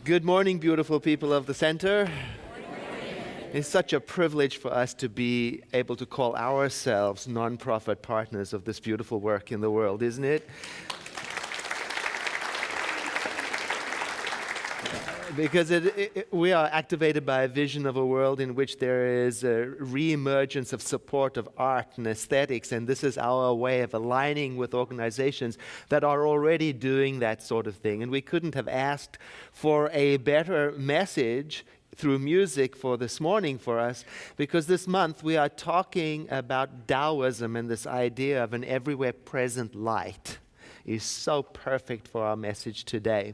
Good morning, beautiful people of the center. It's such a privilege for us to be able to call ourselves non-profit partners of this beautiful work in the world, isn't it? Because we are activated by a vision of a world in which there is a re-emergence of support of art and aesthetics, and this is our way of aligning with organizations that are already doing that sort of thing. And we couldn't have asked for a better message through music for this morning for us, because this month we are talking about Taoism, and this idea of an everywhere present light is so perfect for our message today.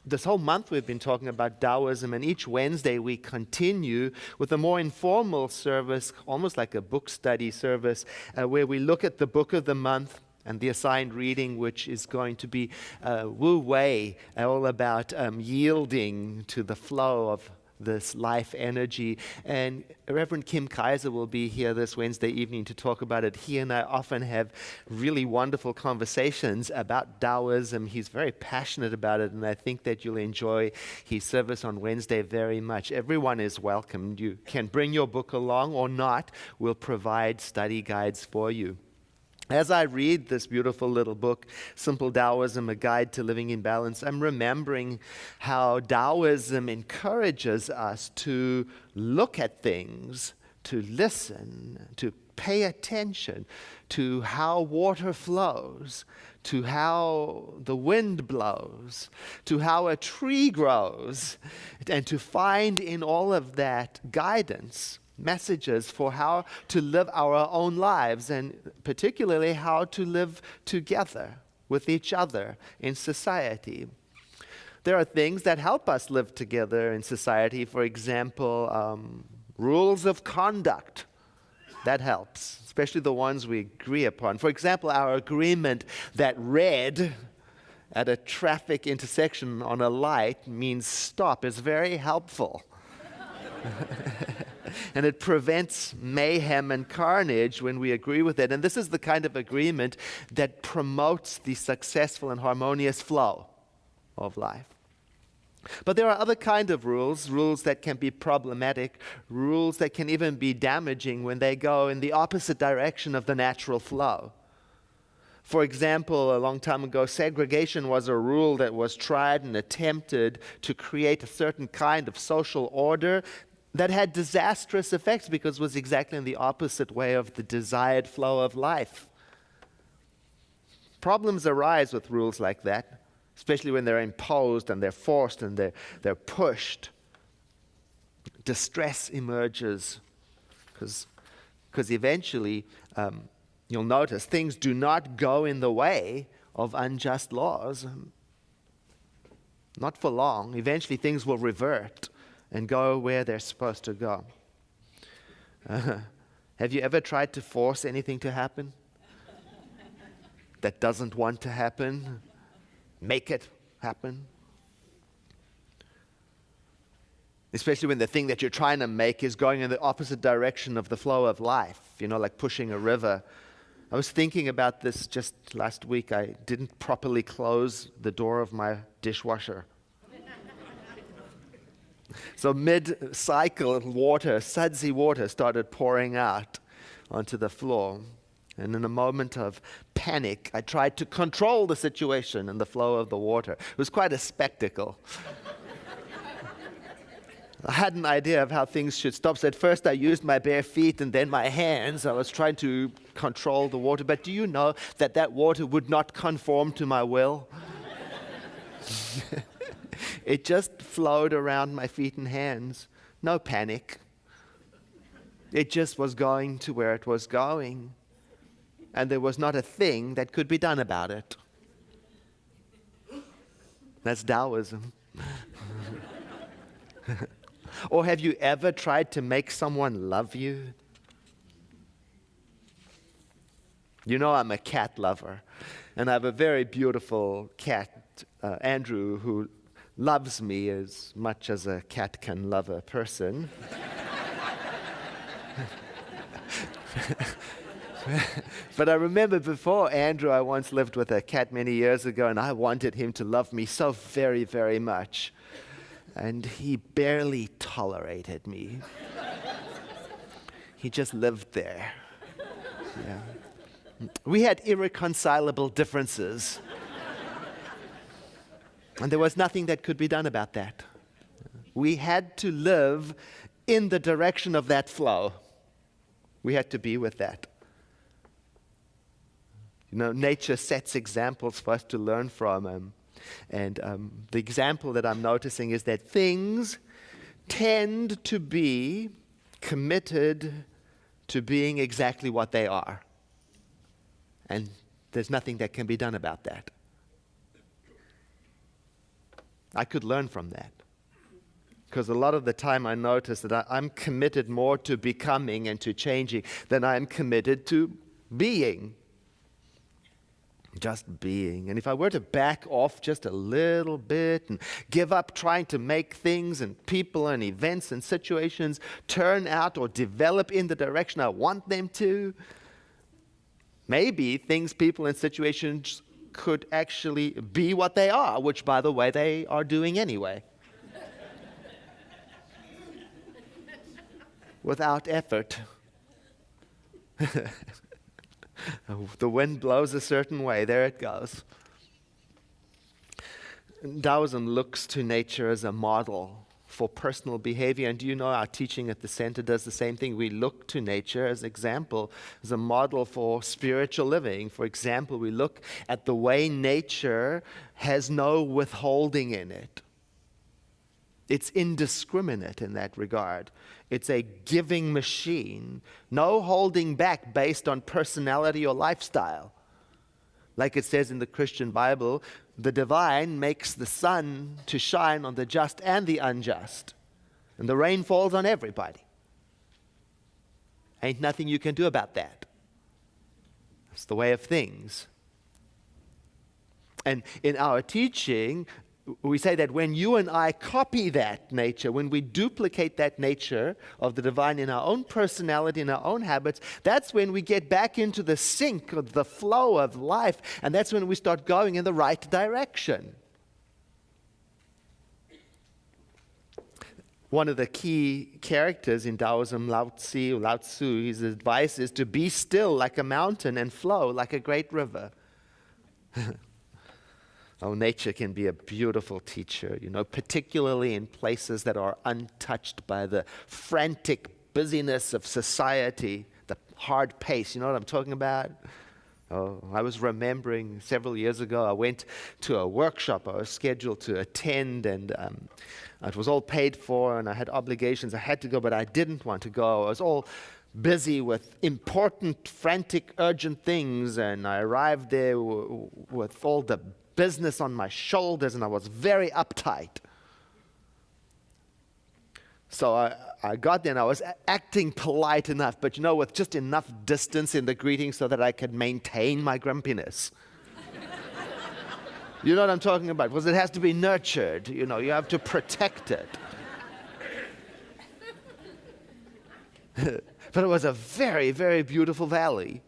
This whole month we've been talking about Taoism, and each Wednesday we continue with a more informal service, almost like a book study service, where we look at the book of the month and the assigned reading, which is going to be Wu-wei, all about yielding to the flow of this life energy. And Reverend Kim Kaiser will be here this Wednesday evening to talk about it. He and I often have really wonderful conversations about Taoism. He's very passionate about it, and I think that you'll enjoy his service on Wednesday very much. Everyone is welcome. You can bring your book along or not. We'll provide study guides for you. As I read this beautiful little book, Simple Taoism, A Guide to Living in Balance, I'm remembering how Taoism encourages us to look at things, to listen, to pay attention to how water flows, to how the wind blows, to how a tree grows, and to find in all of that guidance, messages for how to live our own lives, and particularly how to live together with each other in society. There are things that help us live together in society. For example, rules of conduct. That helps, especially the ones we agree upon. For example, our agreement that red at a traffic intersection on a light means stop is very helpful. And it prevents mayhem and carnage when we agree with it. And this is the kind of agreement that promotes the successful and harmonious flow of life. But there are other kinds of rules that can be problematic, rules that can even be damaging when they go in the opposite direction of the natural flow. For example, a long time ago, segregation was a rule that was tried and attempted to create a certain kind of social order that had disastrous effects because it was exactly in the opposite way of the desired flow of life. Problems arise with rules like that, especially when they're imposed and they're forced and they're pushed. Distress emerges because eventually you'll notice things do not go in the way of unjust laws. Not for long. Eventually things will revert and go where they're supposed to go. Have you ever tried to force anything to happen that doesn't want to happen? Make it happen? Especially when the thing that you're trying to make is going in the opposite direction of the flow of life, like pushing a river. I was thinking about this just last week. I didn't properly close the door of my dishwasher. So mid-cycle sudsy water started pouring out onto the floor. And in a moment of panic, I tried to control the situation and the flow of the water. It was quite a spectacle. I had an idea of how things should stop. So at first I used my bare feet and then my hands. I was trying to control the water. But do you know that water would not conform to my will? It just flowed around my feet and hands. No panic. It just was going to where it was going. And there was not a thing that could be done about it. That's Taoism. Or have you ever tried to make someone love you? I'm a cat lover. And I have a very beautiful cat, Andrew, who loves me as much as a cat can love a person. But I remember before Andrew, I once lived with a cat many years ago, and I wanted him to love me so very, very much. And he barely tolerated me. He just lived there. Yeah. We had irreconcilable differences. And there was nothing that could be done about that. We had to live in the direction of that flow. We had to be with that. You know, nature sets examples for us to learn from. The example that I'm noticing is that things tend to be committed to being exactly what they are. And there's nothing that can be done about that. I could learn from that. Because a lot of the time I notice that I'm committed more to becoming and to changing than I'm committed to being. Just being. And if I were to back off just a little bit and give up trying to make things and people and events and situations turn out or develop in the direction I want them to, maybe things, people, and situations could actually be what they are, which, by the way, they are doing anyway. Without effort. The wind blows a certain way, there it goes. Taoism looks to nature as a model for personal behavior, and do you know our teaching at the center does the same thing? We look to nature as an example, as a model for spiritual living. For example, we look at the way nature has no withholding in it. It's indiscriminate in that regard. It's a giving machine, no holding back based on personality or lifestyle. Like it says in the Christian Bible, the divine makes the sun to shine on the just and the unjust, and the rain falls on everybody. Ain't nothing you can do about that. It's the way of things. And in our teaching, we say that when you and I copy that nature, when we duplicate that nature of the divine in our own personality, in our own habits, that's when we get back into the sync of the flow of life, and that's when we start going in the right direction. One of the key characters in Taoism, Lao Tzu, his advice is to be still like a mountain and flow like a great river. Oh, nature can be a beautiful teacher, you know, particularly in places that are untouched by the frantic busyness of society, the hard pace. You know what I'm talking about? Oh, I was remembering several years ago, I went to a workshop I was scheduled to attend, and it was all paid for, and I had obligations. I had to go, but I didn't want to go. I was all busy with important, frantic, urgent things, and I arrived there with all the business on my shoulders, and I was very uptight. So I got there, and I was acting polite enough, but you know, with just enough distance in the greeting so that I could maintain my grumpiness. You know what I'm talking about? Because it has to be nurtured. You know, you have to protect it. But it was a very, very beautiful valley.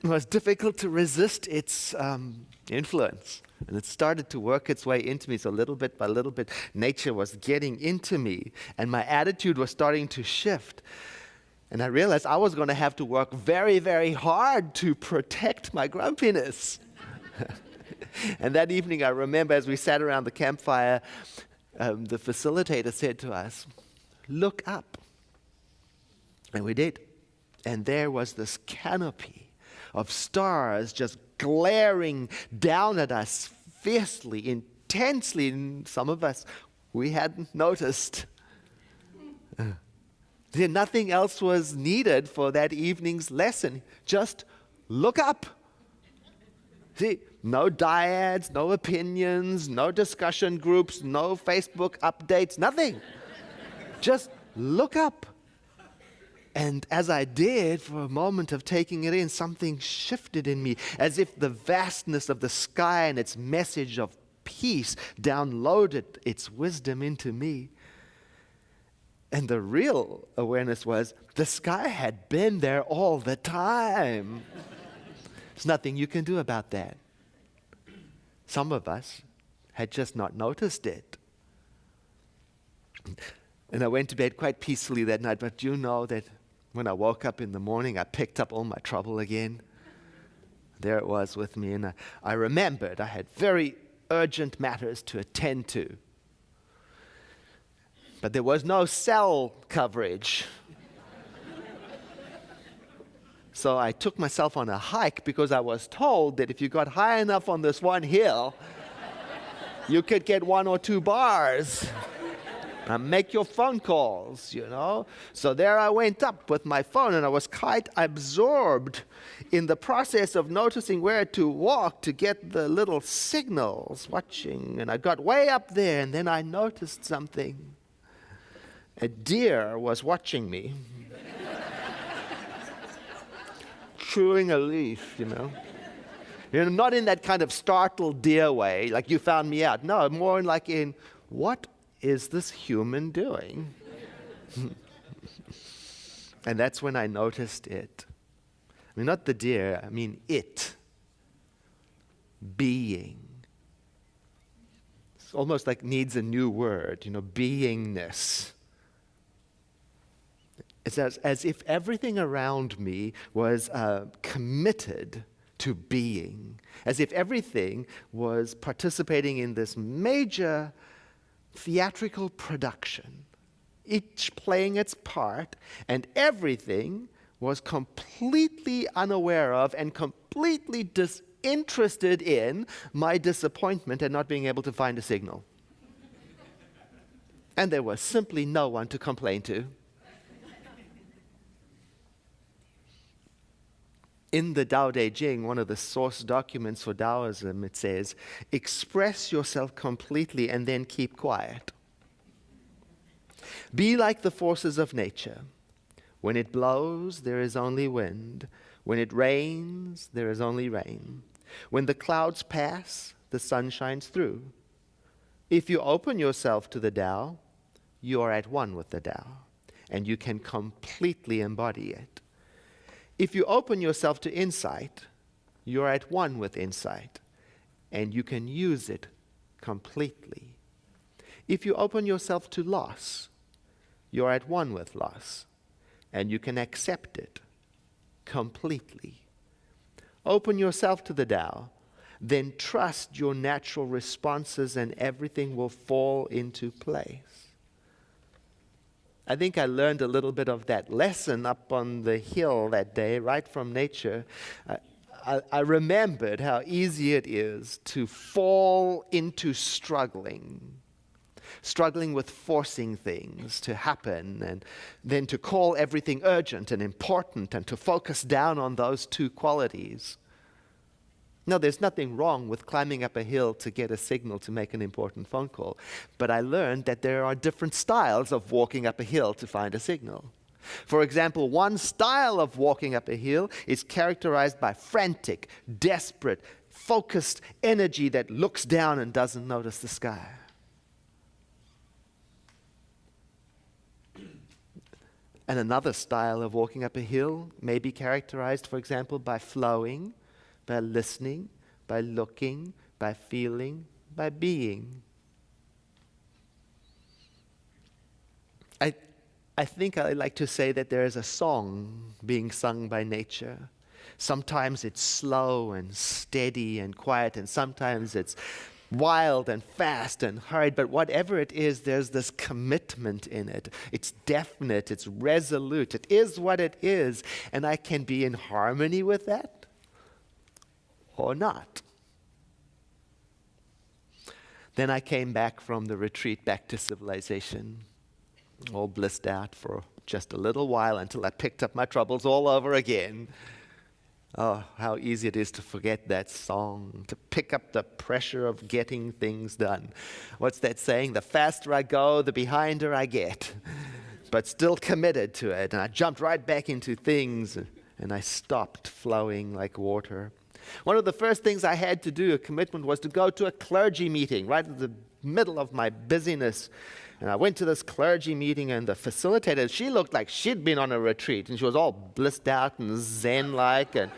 It was difficult to resist its influence. And it started to work its way into me. So little bit by little bit, nature was getting into me. And my attitude was starting to shift. And I realized I was going to have to work very, very hard to protect my grumpiness. And that evening, I remember as we sat around the campfire, the facilitator said to us, "Look up." And we did. And there was this canopy of stars just glaring down at us fiercely, intensely. And some of us, we hadn't noticed. Nothing else was needed for that evening's lesson. Just look up. See, no dyads, no opinions, no discussion groups, no Facebook updates, nothing. Just look up. And as I did, for a moment of taking it in, something shifted in me, as if the vastness of the sky and its message of peace downloaded its wisdom into me. And the real awareness was the sky had been there all the time. There's nothing you can do about that. Some of us had just not noticed it. And I went to bed quite peacefully that night, but you know that when I woke up in the morning, I picked up all my trouble again. There it was with me, and I remembered I had very urgent matters to attend to. But there was no cell coverage. So I took myself on a hike because I was told that if you got high enough on this one hill, you could get 1 or 2 bars. And make your phone calls, you know. So there I went up with my phone, and I was quite absorbed in the process of noticing where to walk to get the little signals, watching. And I got way up there, and then I noticed something. A deer was watching me, chewing a leaf, you know. Not in that kind of startled deer way, like you found me out. No, more like in, what is this human doing? And that's when I noticed it. I mean, not the deer, I mean it. Being. It's almost like needs a new word, beingness. It's as if everything around me was committed to being, as if everything was participating in this major theatrical production, each playing its part, and everything was completely unaware of and completely disinterested in my disappointment at not being able to find a signal. And there was simply no one to complain to. In the Tao Te Ching, one of the source documents for Taoism, it says, express yourself completely and then keep quiet. Be like the forces of nature. When it blows, there is only wind. When it rains, there is only rain. When the clouds pass, the sun shines through. If you open yourself to the Tao, you are at one with the Tao, and you can completely embody it. If you open yourself to insight, you're at one with insight, and you can use it completely. If you open yourself to loss, you're at one with loss, and you can accept it completely. Open yourself to the Tao, then trust your natural responses, and everything will fall into place. I think I learned a little bit of that lesson up on the hill that day, right from nature. I remembered how easy it is to fall into struggling with forcing things to happen, and then to call everything urgent and important, and to focus down on those two qualities. No, there's nothing wrong with climbing up a hill to get a signal to make an important phone call. But I learned that there are different styles of walking up a hill to find a signal. For example, one style of walking up a hill is characterized by frantic, desperate, focused energy that looks down and doesn't notice the sky. And another style of walking up a hill may be characterized, for example, by flowing, by listening, by looking, by feeling, by being. I think I like to say that there is a song being sung by nature. Sometimes it's slow and steady and quiet, and sometimes it's wild and fast and hurried, but whatever it is, there's this commitment in it. It's definite, it's resolute, it is what it is, and I can be in harmony with that or not. Then I came back from the retreat back to civilization, all blissed out for just a little while until I picked up my troubles all over again. Oh, how easy it is to forget that song, to pick up the pressure of getting things done. What's that saying? The faster I go, the behinder I get. But still committed to it. And I jumped right back into things, and I stopped flowing like water. One of the first things I had to do, a commitment, was to go to a clergy meeting right at the middle of my busyness. And I went to this clergy meeting, and the facilitator, she looked like she'd been on a retreat, and she was all blissed out and zen-like, and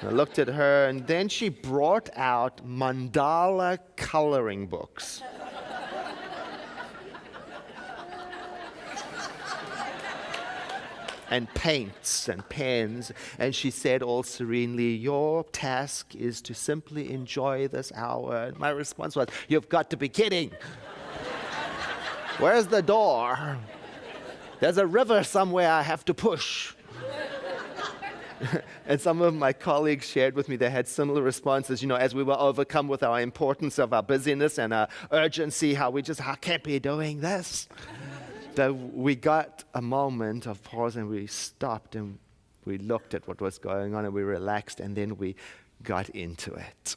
I looked at her, and then she brought out mandala coloring books. And paints and pens, and she said all serenely, "Your task is to simply enjoy this hour." And my response was, "You've got to be kidding. Where's the door? There's a river somewhere I have to push." And some of my colleagues shared with me they had similar responses, as we were overcome with our importance of our busyness and our urgency, how can't be doing this. So we got a moment of pause, and we stopped and we looked at what was going on, and we relaxed, and then we got into it.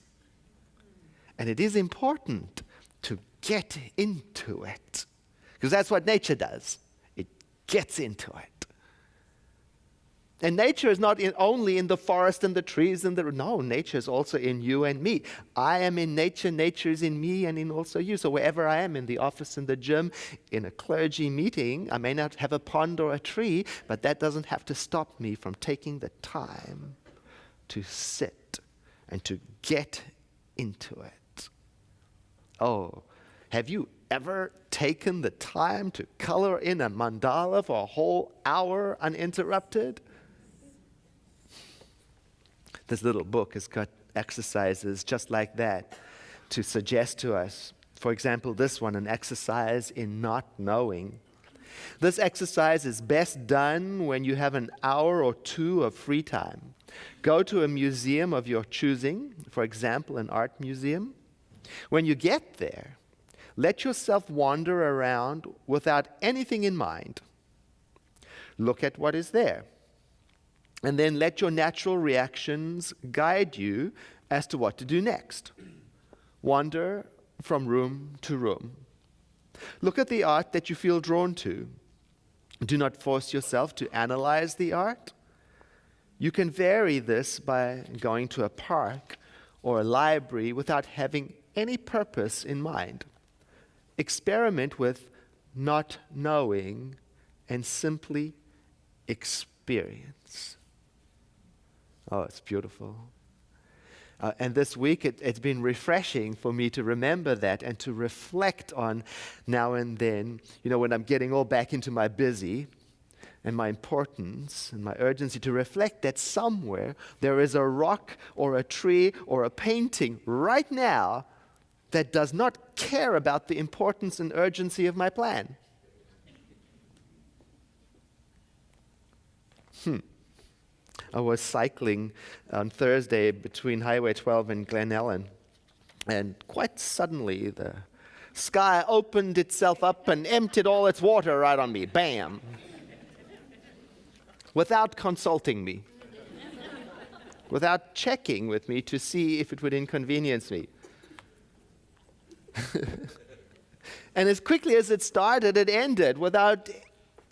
And it is important to get into it, because that's what nature does. It gets into it. And nature is not only in the forest and the trees no, nature is also in you and me. I am in nature, nature is in me and in also you. So wherever I am, in the office, in the gym, in a clergy meeting, I may not have a pond or a tree, but that doesn't have to stop me from taking the time to sit and to get into it. Oh, have you ever taken the time to color in a mandala for a whole hour uninterrupted? This little book has got exercises just like that to suggest to us. For example, this one, an exercise in not knowing. This exercise is best done when you have an hour or two of free time. Go to a museum of your choosing, for example, an art museum. When you get there, let yourself wander around without anything in mind. Look at what is there. And then let your natural reactions guide you as to what to do next. Wander from room to room. Look at the art that you feel drawn to. Do not force yourself to analyze the art. You can vary this by going to a park or a library without having any purpose in mind. Experiment with not knowing and simply experience. Oh, it's beautiful. And this week, it's been refreshing for me to remember that and to reflect on now and then, when I'm getting all back into my busy and my importance and my urgency, to reflect that somewhere there is a rock or a tree or a painting right now that does not care about the importance and urgency of my plan. I was cycling on Thursday between Highway 12 and Glen Ellen, and quite suddenly the sky opened itself up and emptied all its water right on me. Bam! Without consulting me, without checking with me to see if it would inconvenience me. And as quickly as it started, it ended without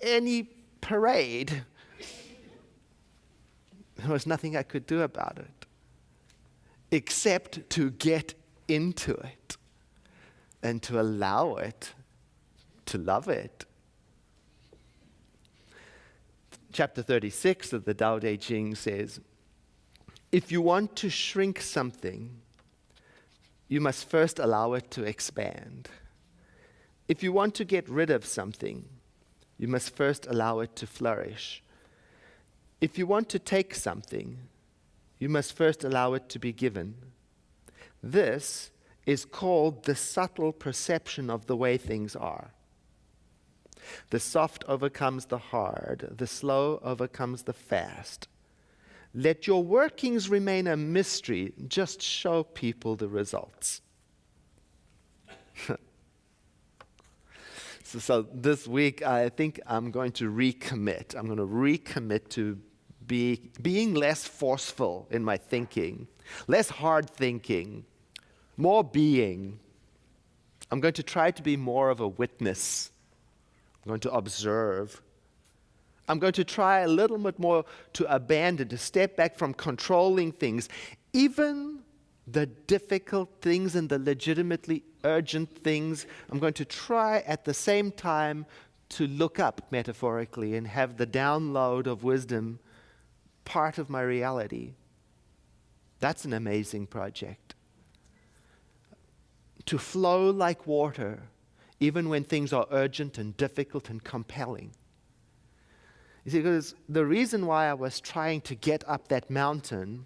any parade. There was nothing I could do about it except to get into it and to allow it, to love it. Chapter 36 of the Tao Te Ching says, if you want to shrink something, you must first allow it to expand. If you want to get rid of something, you must first allow it to flourish. If you want to take something, you must first allow it to be given. This is called the subtle perception of the way things are. The soft overcomes the hard, the slow overcomes the fast. Let your workings remain a mystery, just show people the results. So this week, I think I'm going to recommit. I'm going to recommit to being less forceful in my thinking, less hard thinking, more being. I'm going to try to be more of a witness. I'm going to observe. I'm going to try a little bit more to abandon, to step back from controlling things, even the difficult things and the legitimately urgent things. I'm going to try at the same time to look up metaphorically and have the download of wisdom part of my reality. That's an amazing project. To flow like water, even when things are urgent and difficult and compelling. You see, because the reason why I was trying to get up that mountain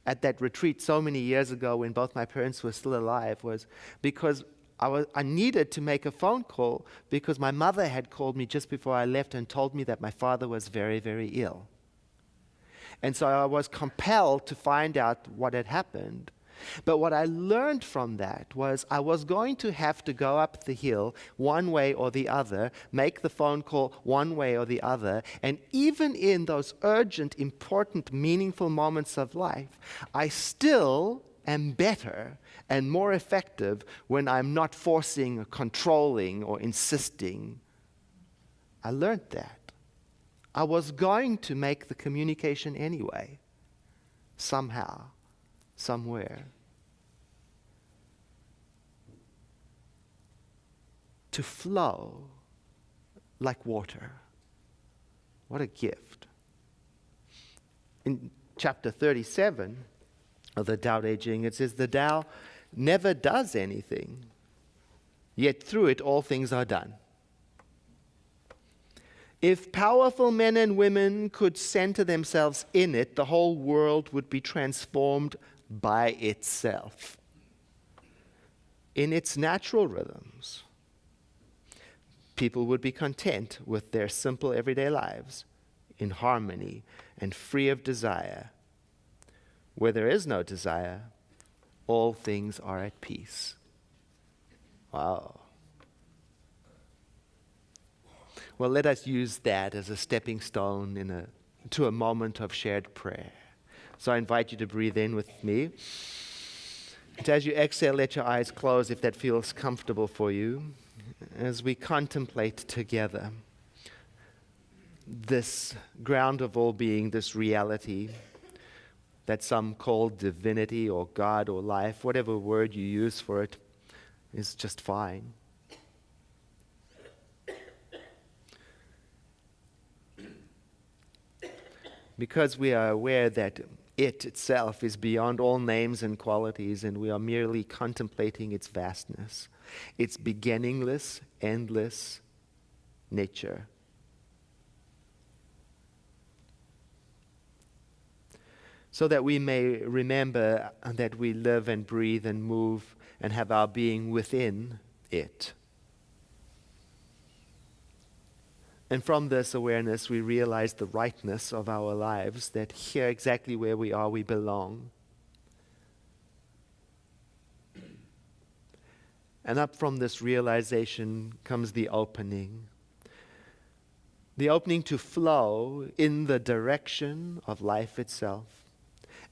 at that retreat so many years ago when both my parents were still alive was because I needed to make a phone call because my mother had called me just before I left and told me that my father was very, very ill. And so I was compelled to find out what had happened. But what I learned from that was I was going to have to go up the hill one way or the other, make the phone call one way or the other, and even in those urgent, important, meaningful moments of life, I still am better and more effective when I'm not forcing or controlling or insisting. I learned that. I was going to make the communication anyway, somehow. Somewhere. To flow like water. What a gift. In chapter 37 of the Tao Te Ching, it says, the Tao never does anything, yet through it all things are done. If powerful men and women could center themselves in it, the whole world would be transformed by itself, in its natural rhythms. People would be content with their simple everyday lives, in harmony and free of desire. Where there is no desire, all things are at peace. Wow. Well, let us use that as a stepping stone to a moment of shared prayer. So I invite you to breathe in with me. And as you exhale, let your eyes close if that feels comfortable for you, as we contemplate together this ground of all being, this reality that some call divinity or God or life, whatever word you use for it is just fine. Because we are aware that it itself is beyond all names and qualities, and we are merely contemplating its vastness, its beginningless, endless nature. So that we may remember that we live and breathe and move and have our being within it. And from this awareness, we realize the rightness of our lives, that here exactly where we are, we belong. And up from this realization comes the opening. The opening to flow in the direction of life itself.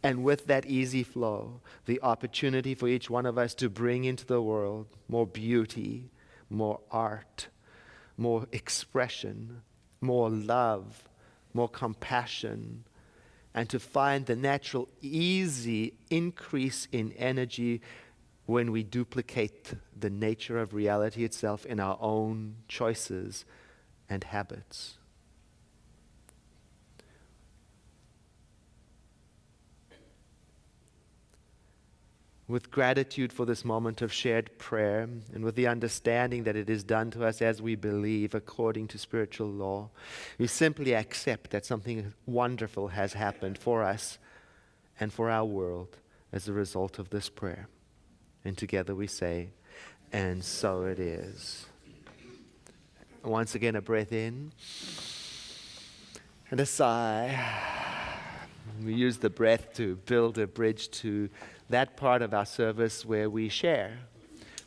And with that easy flow, the opportunity for each one of us to bring into the world more beauty, more art, more expression, more love, more compassion, and to find the natural, easy increase in energy when we duplicate the nature of reality itself in our own choices and habits. With gratitude for this moment of shared prayer, and with the understanding that it is done to us as we believe according to spiritual law, we simply accept that something wonderful has happened for us and for our world as a result of this prayer. And together we say, and so it is. Once again, a breath in and a sigh. We use the breath to build a bridge to that part of our service where we share.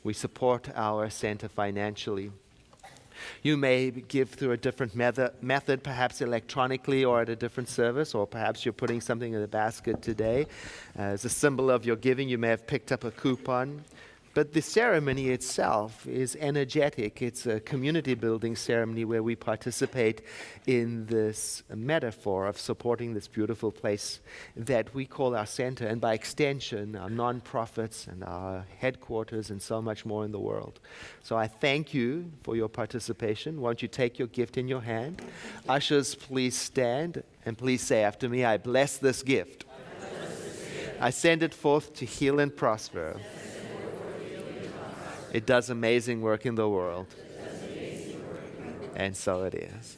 We support our center financially. You may give through a different method, perhaps electronically or at a different service, or perhaps you're putting something in the basket today. As a symbol of your giving, you may have picked up a coupon. But the ceremony itself is energetic. It's a community building ceremony where we participate in this metaphor of supporting this beautiful place that we call our center, and by extension, our nonprofits and our headquarters and so much more in the world. So I thank you for your participation. Won't you take your gift in your hand? Ushers, please stand, and please say after me, I bless this gift. I send it forth to heal and prosper. It does amazing work in the world. And so it is.